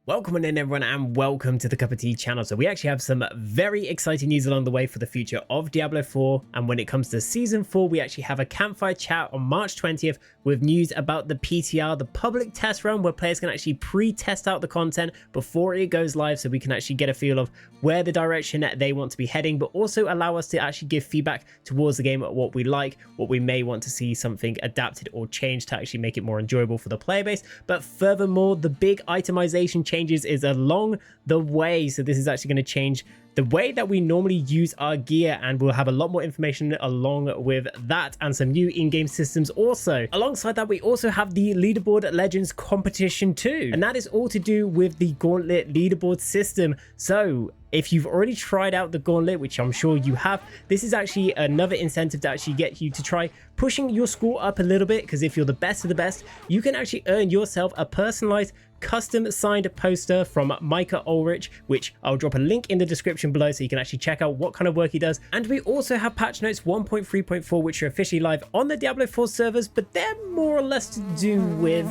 Welcome in everyone and welcome to the Cup of Tea channel. So we actually have some very exciting news along the way for the future of Diablo 4, and when it comes to season 4 we actually have a campfire chat on March 20th with news about the PTR, the public test run, where players can actually pre-test out the content before it goes live, so we can actually get a feel of where the direction they want to be heading, but also allow us to actually give feedback towards the game, what we like, what we may want to see something adapted or changed to actually make it more enjoyable for the player base. But furthermore, the big itemization changes is along the way, so this is actually going to change the way that we normally use our gear, and we'll have a lot more information along with that and some new in-game systems also. Alongside that, we also have the Leaderboard Legends competition too, and that is all to do with the Gauntlet leaderboard system. So if you've already tried out the Gauntlet, which I'm sure you have, this is actually another incentive to actually get you to try pushing your score up a little bit, because if you're the best of the best, you can actually earn yourself a personalized custom signed poster from Micah Ulrich, which I'll drop a link in the description below so you can actually check out what kind of work he does. And we also have Patchnotes 1.3.4, which are officially live on the Diablo 4 servers, but they're more or less to do with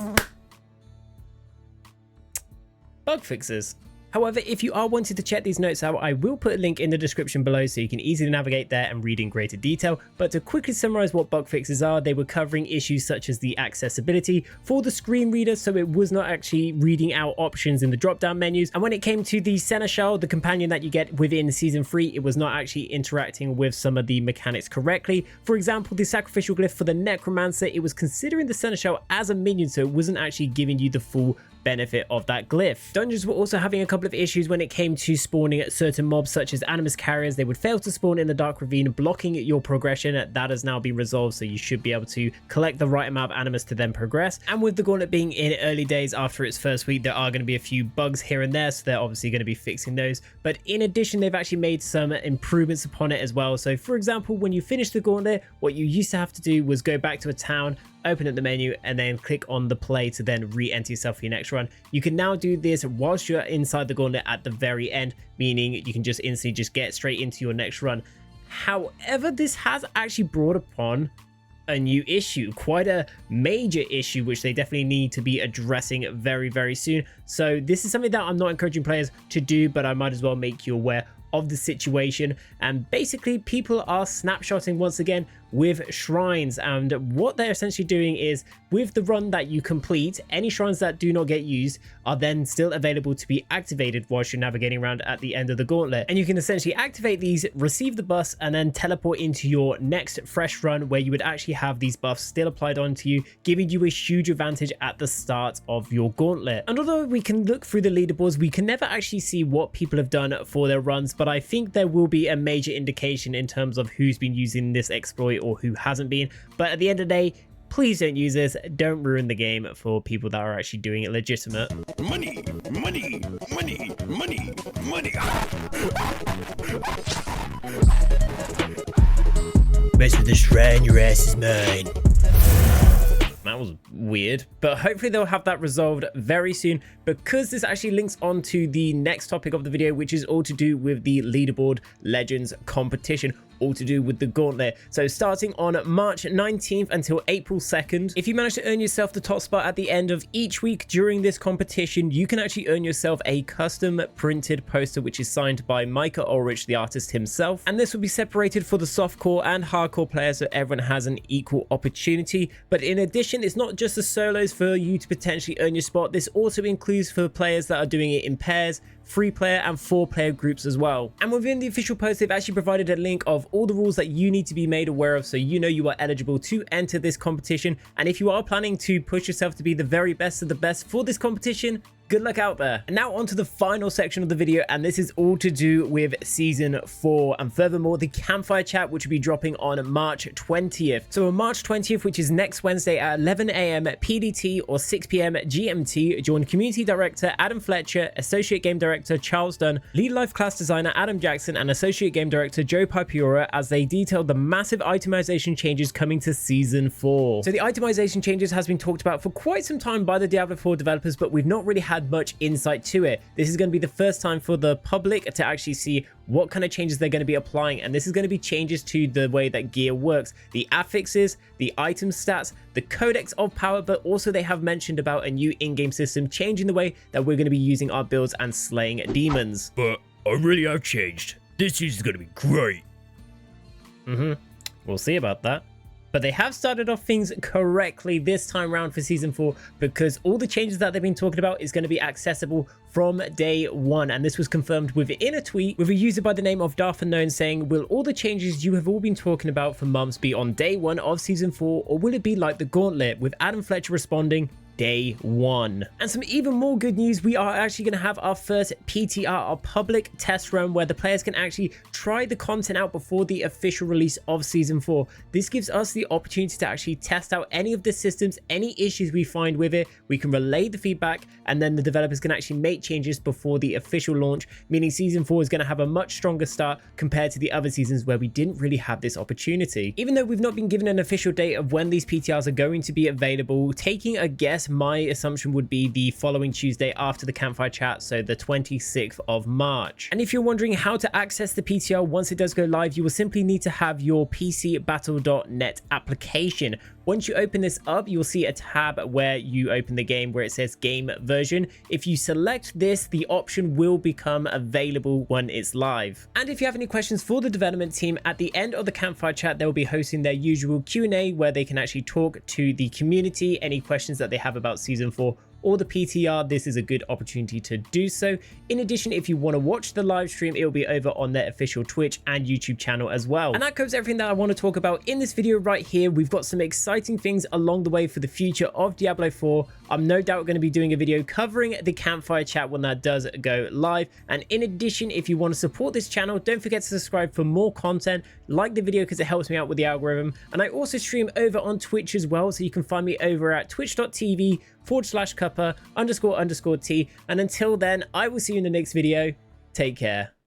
bug fixes. However, if you are wanting to check these notes out, I will put a link in the description below so you can easily navigate there and read in greater detail. But to quickly summarize what bug fixes are, they were covering issues such as the accessibility for the screen reader, so it was not actually reading out options in the drop down menus. And when it came to the Seneschal, the companion that you get within season 3, it was not actually interacting with some of the mechanics correctly. For example, the sacrificial glyph for the Necromancer, it was considering the Seneschal as a minion, so it wasn't actually giving you the full benefit of that glyph. Dungeons were also having a couple of issues when it came to spawning certain mobs such as Animus carriers. They would fail to spawn in the Dark Ravine, blocking your progression. That has now been resolved, so you should be able to collect the right amount of Animus to then progress. And with the Gauntlet being in early days after its first week, there are going to be a few bugs here and there, so they're obviously going to be fixing those. But in addition, they've actually made some improvements upon it as well. So for example, when you finish the Gauntlet, what you used to have to do was go back to a town, open up the menu, and then click on the play to then re-enter yourself for your next run. You can now do this whilst you're inside the Gauntlet at the very end, meaning you can just instantly just get straight into your next run. However, this has actually brought upon a new issue, quite a major issue, which they definitely need to be addressing very, very soon. So this is something that I'm not encouraging players to do, but I might as well make you aware of the situation. And basically, people are snapshotting once again with shrines, and what they're essentially doing is, with the run that you complete, any shrines that do not get used are then still available to be activated whilst you're navigating around at the end of the Gauntlet. And you can essentially activate these, receive the buffs, and then teleport into your next fresh run where you would actually have these buffs still applied onto you, giving you a huge advantage at the start of your Gauntlet. And although we can look through the leaderboards, we can never actually see what people have done for their runs, but I think there will be a major indication in terms of who's been using this exploit or who hasn't been. But at the end of the day, please don't use this. Don't ruin the game for people that are actually doing it legitimate. Money, money, money, money, money. Mess with the shrine, your ass is mine. That was weird, but hopefully they'll have that resolved very soon, because this actually links on to the next topic of the video, which is all to do with the Leaderboard Legends competition, all to do with the Gauntlet. So starting on March 19th until April 2nd, if you manage to earn yourself the top spot at the end of each week during this competition, you can actually earn yourself a custom printed poster, which is signed by Micah Ulrich, the artist himself. And this will be separated for the softcore and hardcore players, so everyone has an equal opportunity. But in addition, it's not just the solos for you to potentially earn your spot. This also includes for players that are doing it in pairs, 3-player and 4-player groups as well. And within the official post, they've actually provided a link of all the rules that you need to be made aware of, so you know you are eligible to enter this competition. And if you are planning to push yourself to be the very best of the best for this competition, good luck out there. And now on to the final section of the video, and this is all to do with season 4 and furthermore the Campfire chat, which will be dropping on March 20th. So on March 20th, which is next Wednesday at 11 AM PDT or 6 PM GMT, join Community Director Adam Fletcher, Associate Game Director Charles Dunn, Lead Life Class Designer Adam Jackson, and Associate Game Director Joe Pipiora as they detail the massive itemization changes coming to season 4. So the itemization changes has been talked about for quite some time by the Diablo 4 developers, but we've not really had had much insight to it. This is going to be the first time for the public to actually see what kind of changes they're going to be applying, and this is going to be changes to the way that gear works, the affixes, the item stats, the codex of power, but also they have mentioned about a new in-game system changing the way that we're going to be using our builds and slaying demons. But I really have changed. This is gonna be great. We'll see about that. But they have started off things correctly this time around for Season 4, because all the changes that they've been talking about is going to be accessible from day one. And this was confirmed within a tweet with a user by the name of Darth Unknown saying, will all the changes you have all been talking about for months be on day one of Season 4, or will it be like the Gauntlet, with Adam Fletcher responding, day one? And some even more good news, we are actually going to have our first PTR, our public test run, where the players can actually try the content out before the official release of Season 4. This gives us the opportunity to actually test out any of the systems, any issues we find with it. We can relay the feedback, and then the developers can actually make changes before the official launch, meaning Season 4 is going to have a much stronger start compared to the other seasons where we didn't really have this opportunity. Even though we've not been given an official date of when these PTRs are going to be available, taking a guess, my assumption would be the following Tuesday after the Campfire chat, so the 26th of March. And if you're wondering how to access the PTR once it does go live, you will simply need to have your PCBattle.net application. Once you open this up, you'll see a tab where you open the game where it says game version. If you select this, the option will become available when it's live. And if you have any questions for the development team, at the end of the Campfire chat, they'll be hosting their usual Q&A where they can actually talk to the community, any questions that they have about Season 4 or the PTR. This is a good opportunity to do so. In addition, if you want to watch the live stream, it will be over on their official Twitch and YouTube channel as well. And that covers everything that I want to talk about in this video right here. We've got some exciting things along the way for the future of Diablo 4. I'm no doubt going to be doing a video covering the Campfire chat when that does go live. And in addition, if you want to support this channel, don't forget to subscribe for more content. Like the video because it helps me out with the algorithm. And I also stream over on Twitch as well, so you can find me over at twitch.tv/Cuppa__T. And until then, I will see you in the next video. Take care.